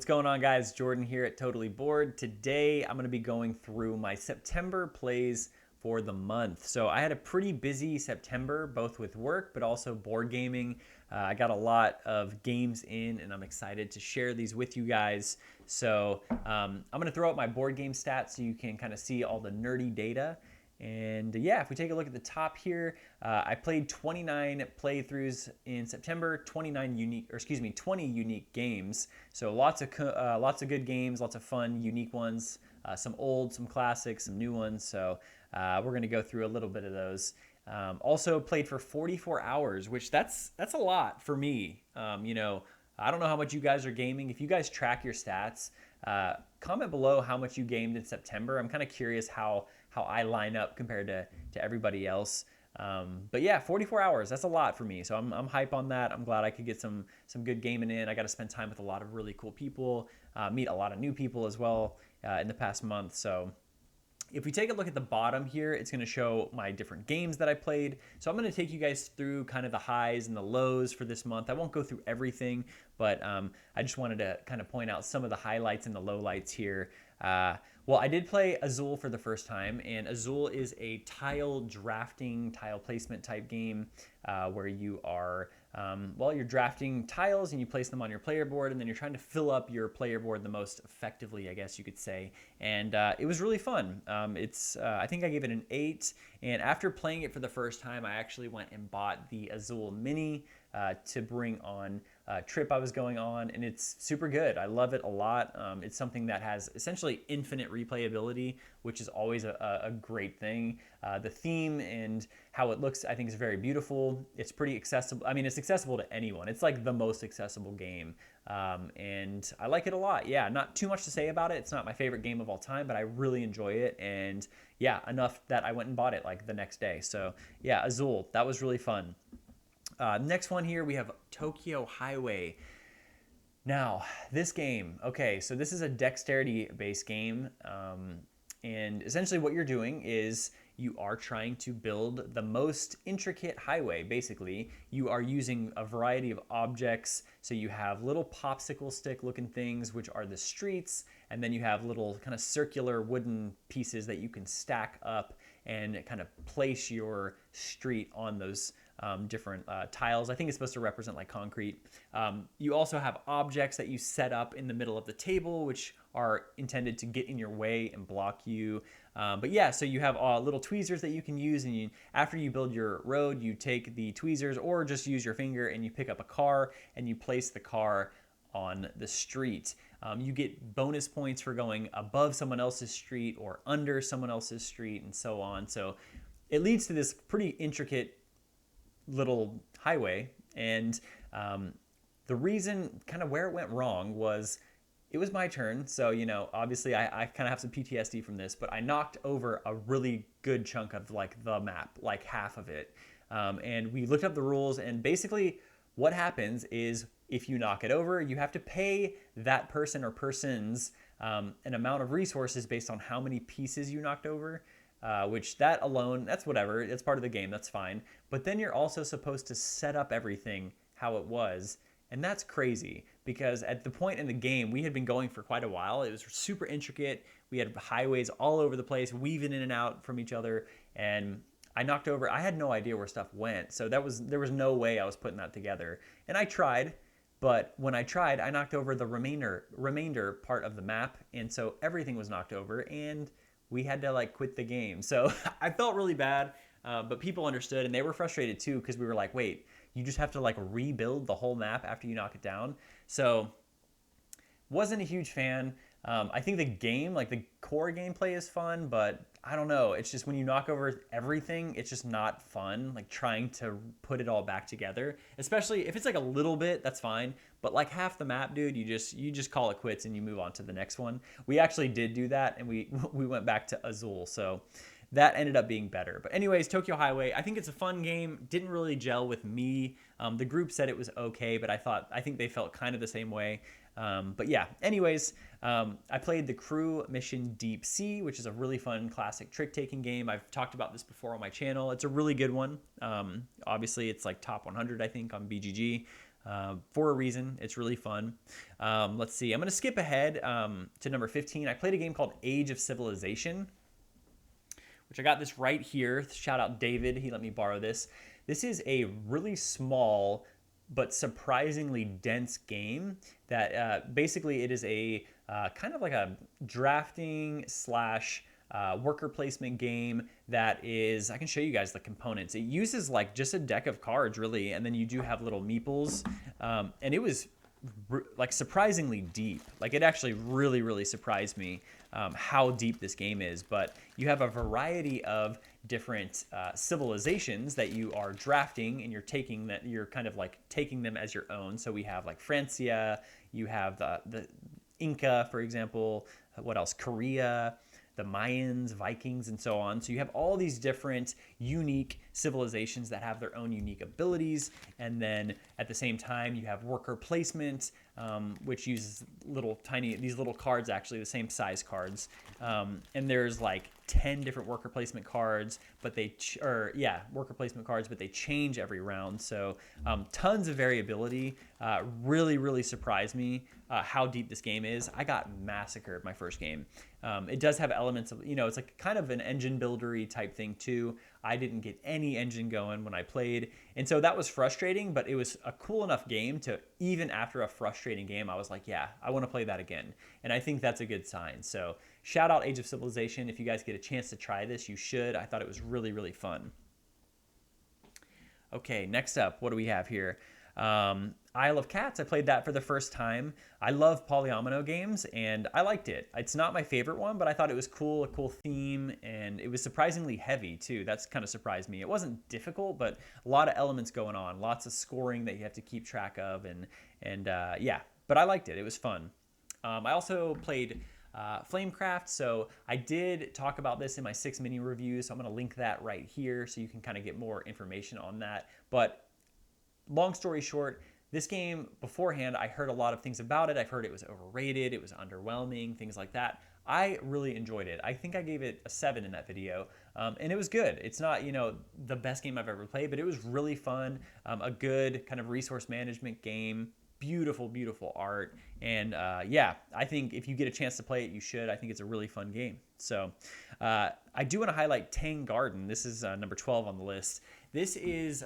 going on, guys? Jordan here at Totally Bored. Today I'm going to be going through my September plays for the month. So I had a pretty busy September, both with work but also board gaming. I got a lot of games in and I'm excited to share these with you guys. So I'm going to throw out my board game stats so you can kind of see all the nerdy data. And yeah, if we take a look at the top here, I played 29 playthroughs in September, 20 unique games. So lots of good games, lots of fun, unique ones, some old, some classics, some new ones. So we're going to go through a little bit of those. Also played for 44 hours, which that's a lot for me. I don't know how much you guys are gaming. If you guys track your stats, comment below how much you gamed in September. I'm kind of curious how I line up compared to everybody else. But yeah, 44 hours, that's a lot for me. So I'm hype on that. I'm glad I could get some good gaming in. I got to spend time with a lot of really cool people, meet a lot of new people as well in the past month. So if we take a look at the bottom here, it's going to show my different games that I played. So I'm going to take you guys through kind of the highs and the lows for this month. I won't go through everything, but I just wanted to kind of point out some of the highlights and the lowlights here. Well, I did play Azul for the first time, and Azul is a tile drafting, tile placement type game where you are, you're drafting tiles and you place them on your player board, and then you're trying to fill up your player board the most effectively, I guess you could say. And it was really fun. I think I gave it an 8, and after playing it for the first time, I actually went and bought the Azul Mini to bring on a trip I was going on, and it's super good. I love it a lot. It's something that has essentially infinite replayability, which is always a great thing. The theme and how it looks, I think, is very beautiful. It's pretty accessible. I mean, it's accessible to anyone. It's like the most accessible game, and I like it a lot. Yeah, not too much to say about it. It's not my favorite game of all time, but I really enjoy it, and yeah, enough that I went and bought it like the next day. So yeah, Azul, that was really fun. Next one here, we have Tokyo Highway. Now, this game, okay, so this is a dexterity-based game, and essentially what you're doing is you are trying to build the most intricate highway, basically. You are using a variety of objects, so you have little popsicle stick looking things, which are the streets, and then you have little kind of circular wooden pieces that you can stack up and kind of place your street on those different tiles. I think it's supposed to represent like concrete. You also have objects that you set up in the middle of the table, which are intended to get in your way and block you. But yeah, so you have little tweezers that you can use, and after you build your road, you take the tweezers or just use your finger and you pick up a car and you place the car on the street. You get bonus points for going above someone else's street or under someone else's street and so on. So it leads to this pretty intricate little highway, and the reason kind of where it went wrong was it was my turn. So, obviously I kind of have some PTSD from this, but I knocked over a really good chunk of like the map, like half of it. And we looked up the rules, and basically what happens is if you knock it over, you have to pay that person or persons an amount of resources based on how many pieces you knocked over. Which that alone, that's whatever. It's part of the game. That's fine. But then you're also supposed to set up everything how it was. And that's crazy because at the point in the game, we had been going for quite a while. It was super intricate. We had highways all over the place, weaving in and out from each other. And I knocked over. I had no idea where stuff went. So there was no way I was putting that together. And I tried. But when I tried, I knocked over the remainder part of the map. And so everything was knocked over. And we had to like quit the game. So I felt really bad, but people understood and they were frustrated too because we were like, wait, you just have to like rebuild the whole map after you knock it down. So wasn't a huge fan. I think the game, like the core gameplay is fun, but I don't know. It's just when you knock over everything, it's just not fun, like trying to put it all back together. Especially if it's like a little bit, that's fine. But like half the map, dude, you just call it quits and you move on to the next one. We actually did do that, and we went back to Azul. So that ended up being better. But anyways, Tokyo Highway, I think it's a fun game. Didn't really gel with me. The group said it was okay, but I think they felt kind of the same way. But yeah, anyways, I played the crew mission Deep Sea, which is a really fun classic trick-taking game. I've talked about this before on my channel. It's a really good one. Obviously, it's like top 100, I think, on BGG. for a reason. It's really fun. Let's see. I'm going to skip ahead to number 15. I played a game called Age of Civilization, which I got this right here. Shout out David. He let me borrow this. This is a really small but surprisingly dense game that basically it is a kind of like a drafting slash worker placement game that is, I can show you guys the components. It uses like just a deck of cards really, and then you do have little meeples, and it was like surprisingly deep. Like it actually really surprised me how deep this game is. But you have a variety of different civilizations that you are drafting, and you're kind of like taking them as your own. So we have like Francia, you have the Inca, for example. What else? Korea, the Mayans, Vikings, and so on. So you have all these different unique civilizations that have their own unique abilities. And then at the same time, you have worker placement, which uses these little cards, actually the same size cards. And there's like 10 different worker placement cards, but worker placement cards, but they change every round. So tons of variability. Really surprised me how deep this game is. I got massacred my first game. It does have elements of, it's like kind of an engine buildery type thing too. I didn't get any engine going when I played. And so that was frustrating, but it was a cool enough game to, even after a frustrating game, I was like, yeah, I want to play that again. And I think that's a good sign. So shout out Age of Civilization. If you guys get a chance to try this, you should. I thought it was really fun. Okay, next up, what do we have here? Isle of Cats. I played that for the first time. I love polyomino games, and I liked it. It's not my favorite one, but I thought it was cool, a cool theme, and it was surprisingly heavy too. That's kind of surprised me. It wasn't difficult, but a lot of elements going on, lots of scoring that you have to keep track of, and yeah. But I liked it. It was fun. I also played Flamecraft, so I did talk about this in my 6 mini review, so I'm going to link that right here so you can kind of get more information on that. But long story short, this game beforehand, I heard a lot of things about it. I've heard it was overrated, it was underwhelming, things like that. I really enjoyed it. I think I gave it a 7 in that video, and it was good. It's not, the best game I've ever played, but it was really fun. A good kind of resource management game. Beautiful art, and yeah, I think if you get a chance to play it, you should. I think it's a really fun game. So I do want to highlight Tang Garden. This is number 12 on the list. This is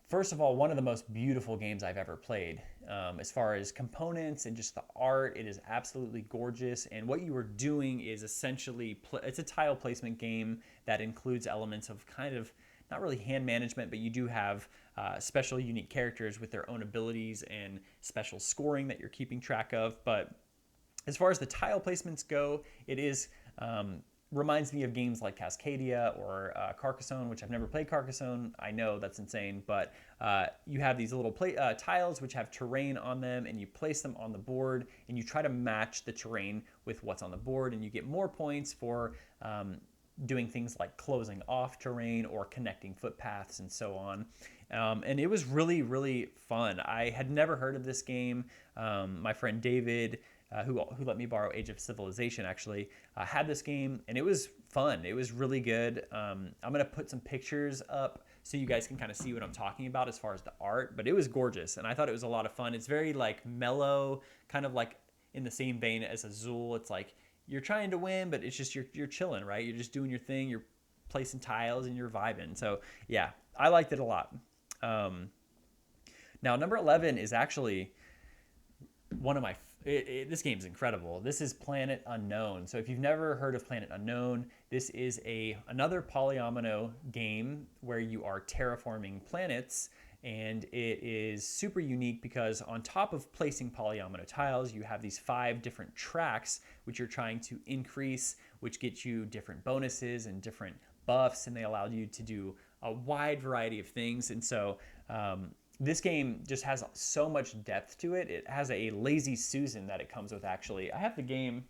first of all, one of the most beautiful games I've ever played. As far as components and just the art, it is absolutely gorgeous. And what you are doing is essentially, it's a tile placement game that includes elements of kind of, not really hand management, but you do have special unique characters with their own abilities and special scoring that you're keeping track of. But as far as the tile placements go, it is reminds me of games like Cascadia or Carcassonne, which I've never played Carcassonne. I know that's insane, but you have these little tiles which have terrain on them, and you place them on the board, and you try to match the terrain with what's on the board, and you get more points for doing things like closing off terrain or connecting footpaths and so on. And it was really fun. I had never heard of this game. My friend David, who let me borrow Age of Civilization, actually had this game, and it was fun. It was really good. I'm going to put some pictures up so you guys can kind of see what I'm talking about as far as the art, but it was gorgeous, and I thought it was a lot of fun. It's very like mellow, kind of like in the same vein as Azul. It's like you're trying to win, but it's just you're chilling, right? You're just doing your thing. You're placing tiles and you're vibing. So yeah, I liked it a lot. Now number 11 is actually one of my this game's incredible. This is Planet Unknown. So if you've never heard of Planet Unknown, this is another polyomino game where you are terraforming planets, and it is super unique because on top of placing polyomino tiles, you have these 5 different tracks which you're trying to increase, which get you different bonuses and different buffs, and they allow you to do a wide variety of things. And so this game just has so much depth to it. It has a lazy Susan that it comes with, actually. I have the game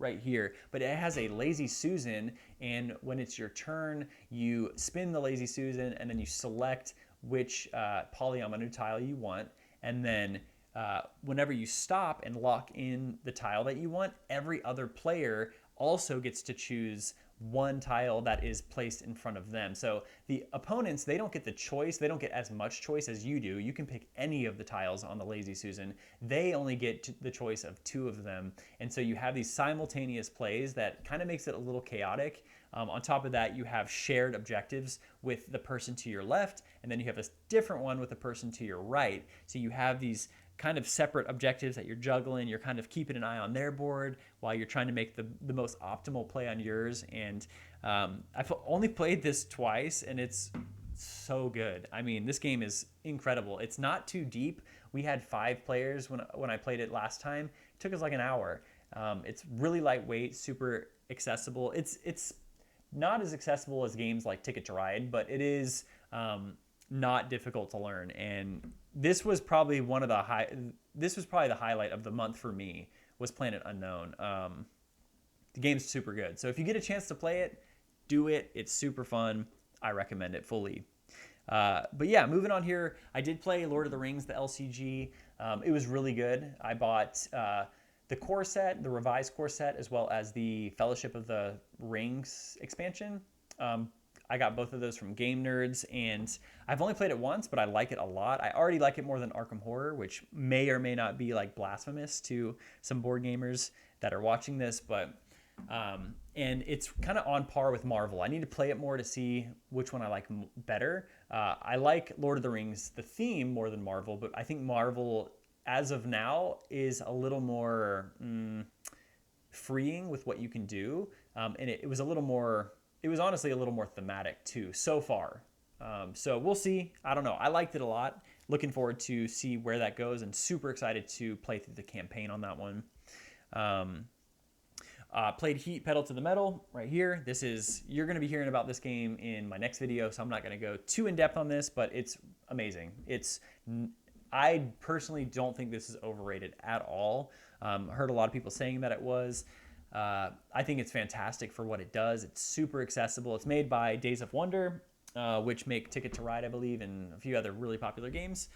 right here, but it has a lazy Susan, and when it's your turn, you spin the lazy Susan, and then you select which polyomino tile you want, and then whenever you stop and lock in the tile that you want, every other player also gets to choose one tile that is placed in front of them. So the opponents, they don't get the choice. They don't get as much choice as you do. You can pick any of the tiles on the Lazy Susan. They only get the choice of 2 of them. And so you have these simultaneous plays that kind of makes it a little chaotic. On top of that, you have shared objectives with the person to your left, and then you have a different one with the person to your right. So you have these kind of separate objectives that you're juggling. You're kind of keeping an eye on their board while you're trying to make the most optimal play on yours. And I've only played this twice, and it's so good. I mean, this game is incredible. It's not too deep. We had 5 players when I played it last time. It took us like an hour. It's really lightweight, super accessible. It's not as accessible as games like Ticket to Ride, but it is not difficult to learn. And this was probably the highlight of the month for me, was Planet Unknown. The game's super good. So if you get a chance to play it, do it. It's super fun. I recommend it fully. But yeah, moving on here, I did play Lord of the Rings, the LCG. It was really good. I bought the core set, the revised core set, as well as the Fellowship of the Rings expansion. I got both of those from Game Nerds, and I've only played it once, but I like it a lot. I already like it more than Arkham Horror, which may or may not be like blasphemous to some board gamers that are watching this, but and it's kind of on par with Marvel. I need to play it more to see which one I like better. I like Lord of the Rings, the theme, more than Marvel, but I think Marvel, as of now, is a little more freeing with what you can do, and it was a little more. It was honestly a little more thematic too, so far. So we'll see. I don't know. I liked it a lot. Looking forward to see where that goes, and super excited to play through the campaign on that one. Played Heat Pedal to the Metal right here. You're going to be hearing about this game in my next video, so I'm not going to go too in depth on this, but it's amazing. I personally don't think this is overrated at all. Heard a lot of people saying that it was. I think it's fantastic for what it does. It's super accessible. It's made by Days of Wonder, which make Ticket to Ride, I believe, and a few other really popular games.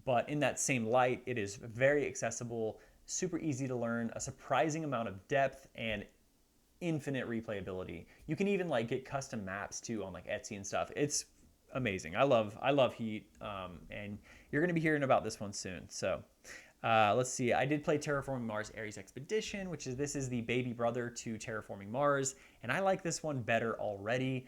But in that same light, it is very accessible, super easy to learn, a surprising amount of depth, and infinite replayability. You can even like get custom maps too on like Etsy and stuff. It's amazing. I love Heat, and you're going to be hearing about this one soon. So. Let's see. I did play Terraforming Mars Ares Expedition, this is the baby brother to Terraforming Mars, and I like this one better already.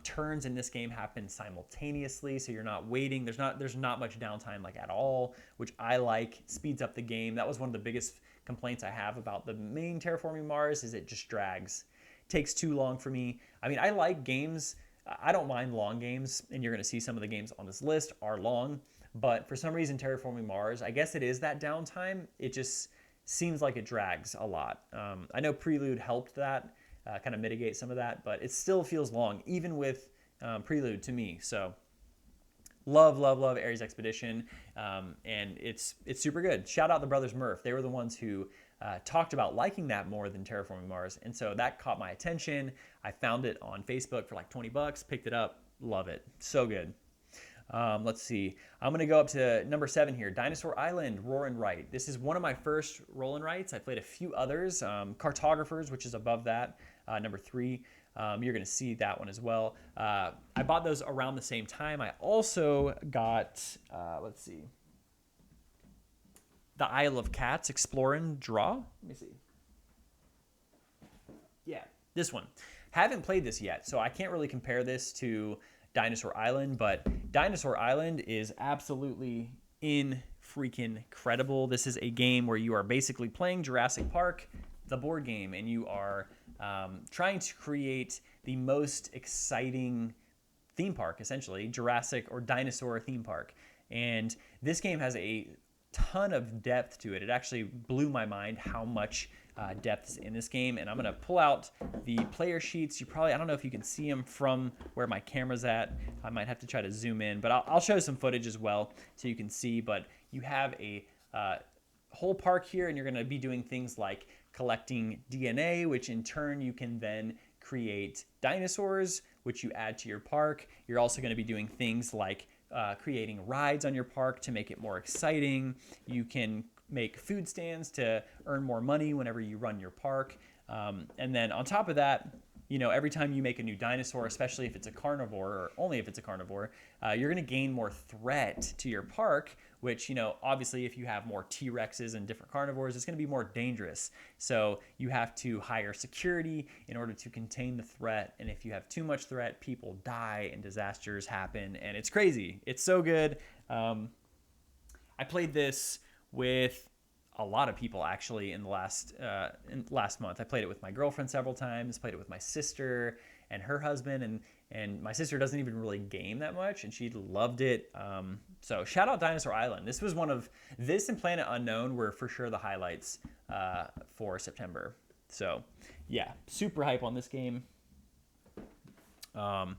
Turns in this game happen simultaneously, so you're not waiting. There's not much downtime like at all, which I like. Speeds up the game. That was one of the biggest complaints I have about the main Terraforming Mars, is it just drags. Takes too long for me. I mean, I like games. I don't mind long games, and you're going to see some of the games on this list are long. But for some reason, Terraforming Mars, I guess it is that downtime. It just seems like it drags a lot. I know Prelude helped that, kind of mitigate some of that, but it still feels long, even with Prelude to me. So love Ares Expedition, and it's super good. Shout out the Brothers Murph. They were the ones who talked about liking that more than Terraforming Mars, and so that caught my attention. I found it on Facebook for like $20, picked it up, love it. So good. Let's see. I'm going to go up to number 7 here. Dinosaur Island, Roll and Write. This is one of my first roll and writes. I played a few others. Cartographers, which is above that, number 3. You're going to see that one as well. I bought those around the same time. I also got, let's see, the Isle of Cats, Explore and Draw. Let me see. Yeah, this one. Haven't played this yet, so I can't really compare this to Dinosaur Island, but Dinosaur Island is absolutely incredible. This is a game where you are basically playing Jurassic Park, the board game, and you are trying to create the most exciting theme park, essentially, Jurassic or dinosaur theme park. And this game has a ton of depth to it. It actually blew my mind how much depth is in this game. And I'm going to pull out the player sheets. I don't know if you can see them from where my camera's at. I might have to try to zoom in, but I'll show some footage as well so you can see. But you have a whole park here, and you're going to be doing things like collecting DNA, which in turn you can then create dinosaurs, which you add to your park. You're also going to be doing things like creating rides on your park to make it more exciting. You can make food stands to earn more money whenever you run your park. And then on top of that, every time you make a new dinosaur, especially if it's a carnivore, or only if it's a carnivore, you're going to gain more threat to your park, which, obviously if you have more T-Rexes and different carnivores, it's going to be more dangerous. So you have to hire security in order to contain the threat. And if you have too much threat, people die and disasters happen. And it's crazy. It's so good. I played this with a lot of people actually in the last month. I played it with my girlfriend several times, played it with my sister and her husband, and my sister doesn't even really game that much, and she loved it. So shout out Dinosaur Island. This was this and Planet Unknown were for sure the highlights for September. So yeah, super hype on this game. And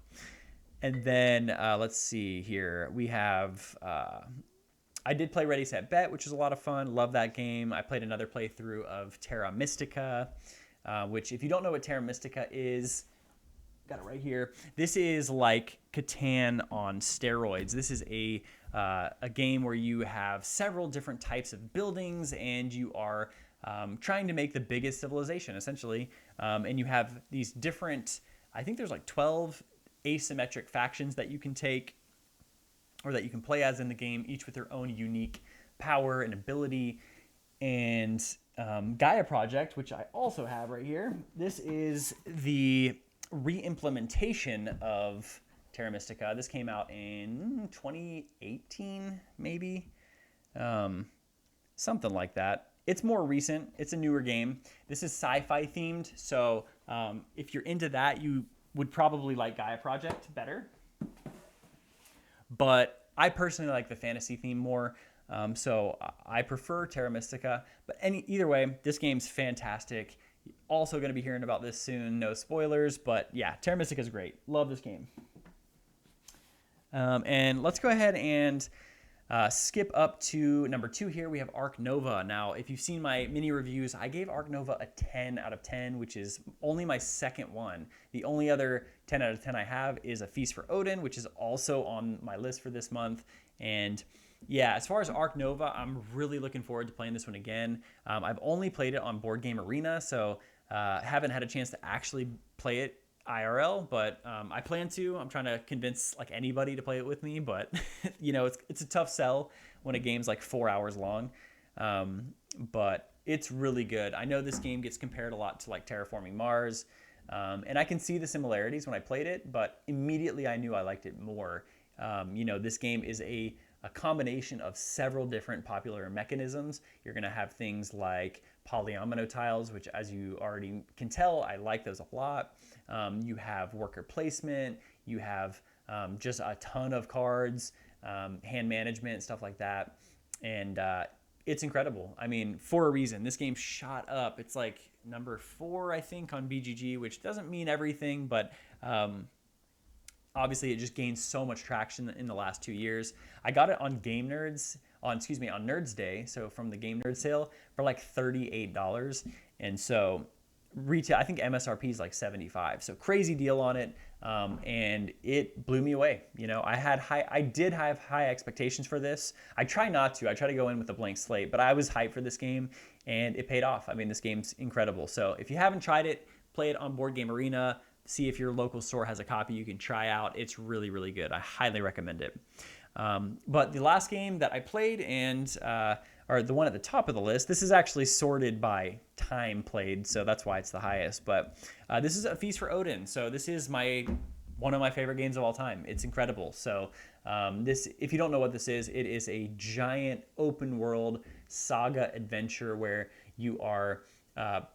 then let's see here. We have I did play Ready, Set, Bet, which was a lot of fun. Love that game. I played another playthrough of Terra Mystica, which if you don't know what Terra Mystica is, got it right here. This is like Catan on steroids. This is a game where you have several different types of buildings, and you are trying to make the biggest civilization, essentially. And you have these different, I think there's like 12 asymmetric factions that you can take, or that you can play as in the game, each with their own unique power and ability. And Gaia Project, which I also have right here, this is the re-implementation of Terra Mystica. This came out in 2018, maybe, something like that. It's more recent. It's a newer game. This is sci-fi themed, so if you're into that, you would probably like Gaia Project better. But I personally like the fantasy theme more, so I prefer Terra Mystica. But either way, this game's fantastic. Also going to be hearing about this soon. No spoilers, but yeah, Terra Mystica is great. Love this game. And let's go ahead and skip up to number 2 here. We have Ark Nova. Now, if you've seen my mini reviews, I gave Ark Nova a 10 out of 10, which is only my second one. The only other 10 out of 10 I have is A Feast for Odin, which is also on my list for this month. And yeah, as far as Ark Nova, I'm really looking forward to playing this one again. I've only played it on Board Game Arena, so haven't had a chance to actually play it IRL, but I plan to. I'm trying to convince like anybody to play it with me, but it's a tough sell when a game's like 4 hours long. But it's really good. I know this game gets compared a lot to like Terraforming Mars, and I can see the similarities when I played it, but immediately I knew I liked it more. This game is a combination of several different popular mechanisms. You're going to have things like polyomino tiles, which, as you already can tell, I like those a lot. You have worker placement. You have just a ton of cards, hand management, stuff like that. And it's incredible. I mean, for a reason. This game shot up. It's like number 4, I think, on BGG, which doesn't mean everything, but obviously it just gained so much traction in the last 2 years. I got it on on Nerds Day, so from the Game Nerd sale, for like $38. And so retail, I think MSRP is like $75. So crazy deal on it. And it blew me away. I did have high expectations for this. I try not to. I try to go in with a blank slate, but I was hyped for this game, and it paid off. I mean, this game's incredible. So if you haven't tried it, play it on Board Game Arena. See if your local store has a copy you can try out. It's really, really good. I highly recommend it. But the last game that I played, or the one at the top of the list, this is actually sorted by time played, so that's why it's the highest. But this is A Feast for Odin. So this is one of my favorite games of all time. It's incredible. So if you don't know what this is, it is a giant open world saga adventure where you are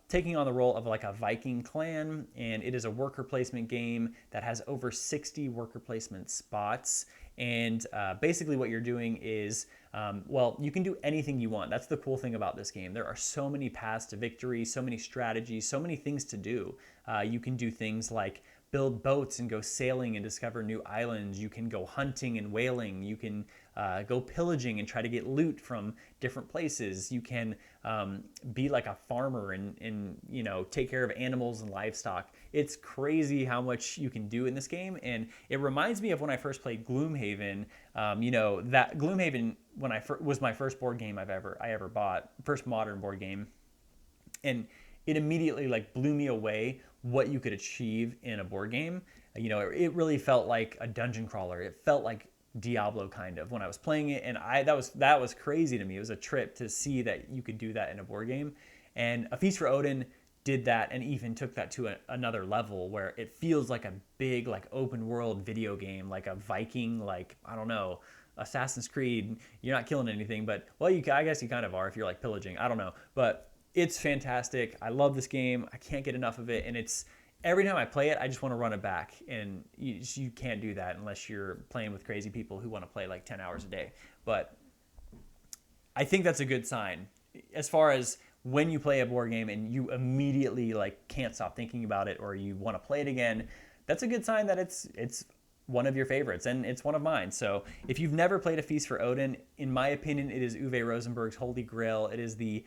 taking on the role of like a Viking clan, and it is a worker placement game that has over 60 worker placement spots. And basically what you're doing is, you can do anything you want. That's the cool thing about this game. There are so many paths to victory, so many strategies, so many things to do. You can do things like build boats and go sailing and discover new islands. You can go hunting and whaling. You can go pillaging and try to get loot from different places. You can be like a farmer and take care of animals and livestock. It's crazy how much you can do in this game, and it reminds me of when I first played Gloomhaven. That Gloomhaven was my first board game I ever bought, first modern board game, and it immediately like blew me away what you could achieve in a board game. You know, it really felt like a dungeon crawler. It felt like Diablo kind of when I was playing it, and that was crazy to me. It was a trip to see that you could do that in a board game. And A Feast for Odin did that and even took that to another level where it feels like a big like open world video game, like a Viking, like I don't know, Assassin's Creed. You're not killing anything, but well, I guess you kind of are if you're like pillaging. I don't know, but it's fantastic. I love this game. I can't get enough of it, and it's every time I play it, I just want to run it back, and you can't do that unless you're playing with crazy people who want to play like 10 hours a day. But I think that's a good sign as far as when you play a board game and you immediately like can't stop thinking about it or you want to play it again. That's a good sign that it's one of your favorites, and it's one of mine. So if you've never played A Feast for Odin, in my opinion, it is Uwe Rosenberg's holy grail. It is the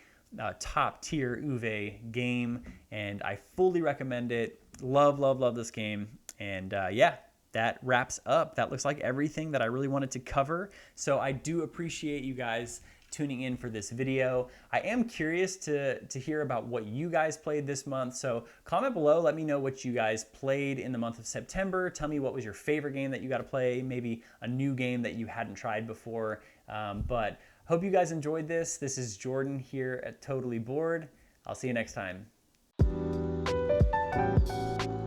top tier Uwe game, and I fully recommend it. Love, love, love this game. And yeah, that wraps up. That looks like everything that I really wanted to cover. So I do appreciate you guys tuning in for this video. I am curious to hear about what you guys played this month. So comment below, let me know what you guys played in the month of September. Tell me what was your favorite game that you got to play, maybe a new game that you hadn't tried before. But hope you guys enjoyed this. This is Jordan here at Totally Bored. I'll see you next time.